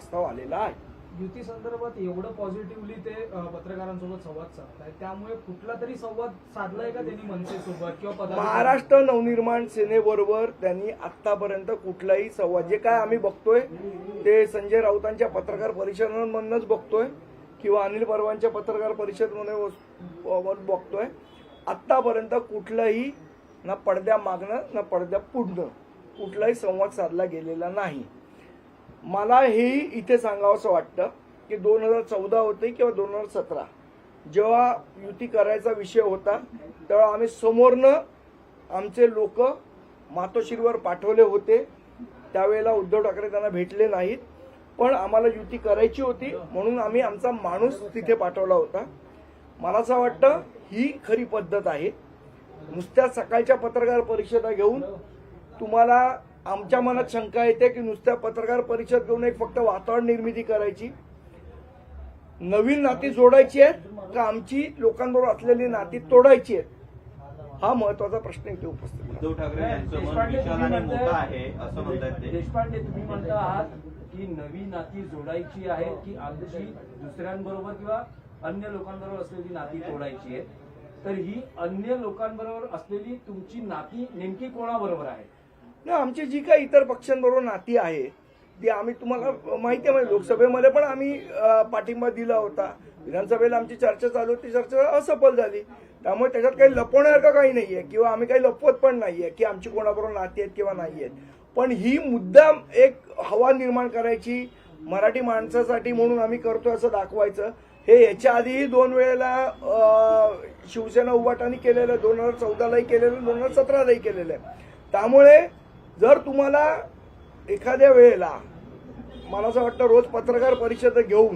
प्रस्ताव आलेला आहे. युती संदर्भात एवढं पॉझिटिव्हली ते पत्रकारांसोबत संवाद साधताय, त्यामुळे कुठला तरी संवाद साधलाय का त्यांनी मनसेसोबत किंवा महाराष्ट्र नवनिर्माण सेनेबरोबर त्यांनी आतापर्यंत कुठलाही संवाद, जे काय आम्ही बघतोय ते संजय राऊतांच्या पत्रकार परिषदांमधूनच बघतोय किंवा अनिल परवांच्या पत्रकार परिषदेमध्ये बघतोय, आतापर्यंत कुठलाही ना पडद्या मागणं ना पडद्या पुढणं कुठलाही संवाद साधला गेलेला नाही. मला हेही इथे सांगावंसं वाटतं की 2014 होते किंवा 2017 जेव्हा युती करायचा विषय होता तेव्हा आम्ही समोरनं आमचे लोक मातोश्रीवर पाठवले होते. त्यावेळेला उद्धव ठाकरे त्यांना भेटले नाहीत, पण आम्हाला युती करायची होती म्हणून आम्ही आमचा माणूस तिथे पाठवला होता. मला असं वाटतं ही खरी पद्धत आहे. नुसत्या सकाळच्या पत्रकार परिषदा घेऊन तुम्हाला आमच्या मनात शंका येते की नुसत्या पत्रकार परिषद घेऊन एक फक्त वातावरण निर्मिती करायची, नवीन नाती जोडायची आहेत का आमची लोकांबरोबर असलेली नाती तोडायची आहेत, हा महत्वाचा प्रश्न इथे उपस्थित. उद्धव ठाकरे यांचं मन विशाल आणि मोठं आहे असं म्हणतात ते. देशपांडे, तुम्ही म्हणता आहात की नवी नाती जोडायची आहे की आमची दुसऱ्यांबरोबर किंवा अन्य लोकांबरोबर असलेली नाती तोडायची आहे, तर ही अन्य लोकांबरोबर असलेली तुमची नाती नेमकी कोणाबरोबर आहे? आमची जी काही इतर पक्षांबरोबर नाती आहे ती आम्ही तुम्हाला माहिती आहे, लोकसभेमध्ये पण आम्ही पाठिंबा दिला होता, विधानसभेला आमची चर्चा चालू होती, चर्चा असफल झाली. त्यामुळे त्याच्यात काही लपवण्यासारखं काही नाहीये किंवा आम्ही काही लपवत पण नाहीये की आमची कोणाबरोबर नाती आहेत किंवा नाही आहेत. पण ही मुद्दाम एक हवा निर्माण करायची मराठी माणसासाठी म्हणून आम्ही करतोय असं दाखवायचं, हे याच्या आधीही 2 वेळेला शिवसेना उभाटाने केलेलं, 2014लाही केलेलं, 2017लाही केलेलं आहे. त्यामुळे जर तुम्हाला एखाद्या वेळेला मला असं वाटतं रोज पत्रकार परिषद घेऊन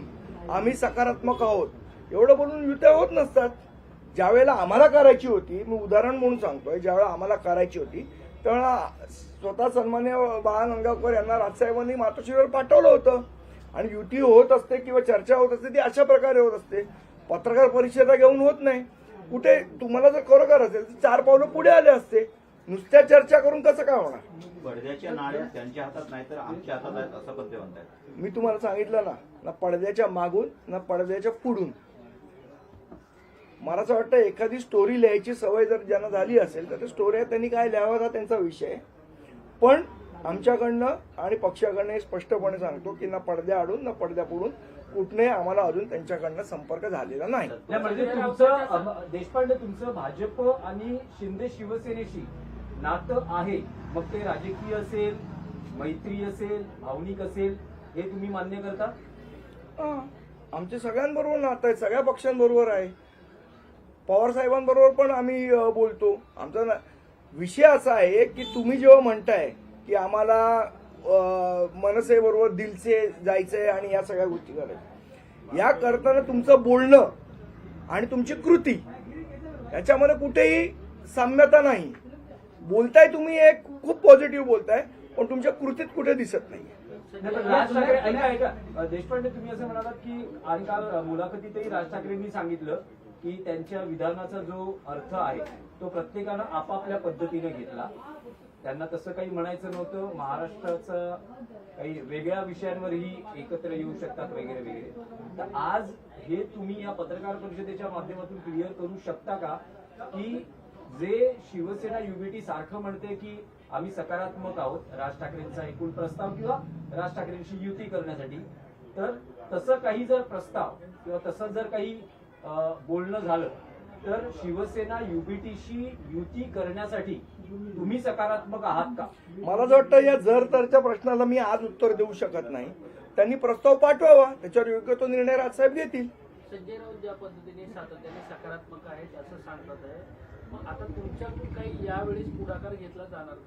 आम्ही सकारात्मक आहोत एवढं बोलून युत्या होत नसतात. ज्यावेळेला आम्हाला करायची होती, मी उदाहरण म्हणून सांगतोय, ज्यावेळेला आम्हाला करायची होती त्यावेळेला स्वतः सन्मान्य बाळा गंगावकर यांना राजसाहेबांनी मातोश्रीवर पाठवलं होतं आणि युती होत असते किंवा चर्चा होत असते ती अशा प्रकारे होत असते, पत्रकार परिषदा घेऊन होत नाही. कुठे तुम्हाला जर खरोखर असेल तर 4 पावलं पुढे आले असते, नुसत्या चर्चा करून कसं काय होणार? पडद्याच्या नाड्या त्यांच्या हातात नाही तर आमच्या हातात आहेत असं पण ते म्हणतात. मी तुम्हाला सांगितलं ना पडद्याच्या मागून ना पडद्याच्या पुढून. मला असं वाटतं एखादी स्टोरी लिहायची सवय जर ज्यांना झाली असेल तर त्या स्टोऱ्या त्यांनी काय लिहाव्या हा त्यांचा विषय आहे. पण आमच्याकडनं आणि पक्षाकडनं स्पष्टपणे सांगतो की ना पडद्या आडून ना पडद्या पुढून कुठने आम्हाला अजून त्यांच्याकडनं संपर्क झालेला नाही. म्हणजे तुमचं देशपांडे, तुमचं भाजप आणि शिंदे शिवसेनेशी नातं आहे, मग ते राजकीय असेल, मैत्री असेल, भावनिक असेल, हे तुम्ही मान्य करता? आमच्या सगळ्यांबरोबर नातं आहे, सगळ्या पक्षांबरोबर आहे. पवार साहेबांबरोबर पण आम्ही बोलतो. आमचा विषय असा आहे की तुम्ही जेव्हा म्हणताय की आम्हाला मनसेबरोबर दिलसे जायचंय आणि या सगळ्या गोष्टी करायच्या, या करताना तुमचं बोलणं आणि तुमची कृती याच्यामध्ये कुठेही साम्यता नाही. बोलताय तुम्ही एक खूप पॉझिटिव्ह बोलताय पण तुमच्या कृतीत कुठे दिसत नाही. राज ठाकरे, ऐका देशपांडे, तुम्ही असं म्हणालात की आणि काल मुलाखतीतही राज ठाकरेंनी सांगितलं की त्यांच्या विधानाचा जो अर्थ आहे तो प्रत्येकानं आपापल्या पद्धतीने घेतला, त्यांना तसं काही म्हणायचं नव्हतं, महाराष्ट्राचं काही वेगळ्या विषयांवरही एकत्र येऊ शकतात वगैरे वगैरे. तर आज हे तुम्ही या पत्रकार परिषदेच्या माध्यमातून क्लिअर करू शकता का की जे शिवसेना युबीटी सारखं म्हणते की आम्ही सकारात्मक आहोत राज ठाकरेंचा एकूण प्रस्ताव किंवा राज ठाकरेंशी युती करण्यासाठी, तर तसं काही जर प्रस्ताव किंवा तसं जर काही बोलणं झालं तर शिवसेना युबीटीशी युती करण्यासाठी तुम्ही सकारात्मक आहात का? मला असं वाटतं या जर तरच्या प्रश्नाला मी आज उत्तर देऊ शकत नाही. त्यांनी प्रस्ताव पाठवावा, त्याच्यावर योग्य तो निर्णय राजसाहेब घेतील. संजय राऊत ज्या पद्धतीने सातत्याने सकारात्मक आहेत असं सांगतात आहे, मग आता तुमच्याकडून काही यावेळेस पुढाकार घेतला जाणार का?